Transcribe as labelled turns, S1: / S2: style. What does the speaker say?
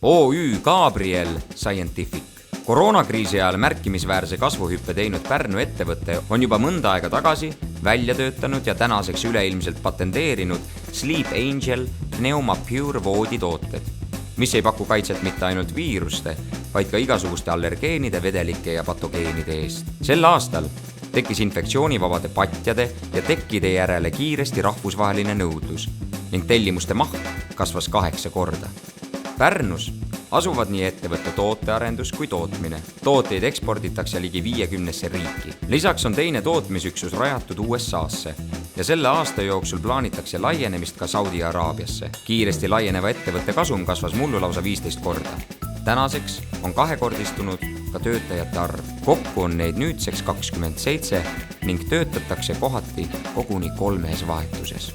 S1: OÜ Gabriel Scientific. Koroonakriisi ajal märkimisväärse kasvuhüppe teinud Pärnu ettevõte on juba mõnda aega tagasi välja töötanud ja tänaseks üleilmselt patenteerinud Sleep Angel PneumaPure vooditooted, mis ei paku kaitset mitte ainult viiruste, vaid ka igasuguste allergeenide, vedelike ja patogeenide eest. Sel aastal tekkis infektsioonivabade patjade ja tekkide järele kiiresti rahvusvaheline nõudlus ning tellimuste maht kasvas 8 korda. Pärnus asuvad nii ettevõtte tootearendus kui tootmine. Tooteid eksporditakse ligi 50 riiki. Lisaks on teine tootmisüksus rajatud USA'sse ja selle aasta jooksul plaanitakse laienemist ka Saudi Araabiasse. Kiiresti laieneva ettevõtte kasum kasvas mullu lausa 15 korda. Tänaseks on kahekordistunud ka töötajate arv. Kokku on neid nüüdseks 27 ning töötatakse kohati koguni 3 vahetuses.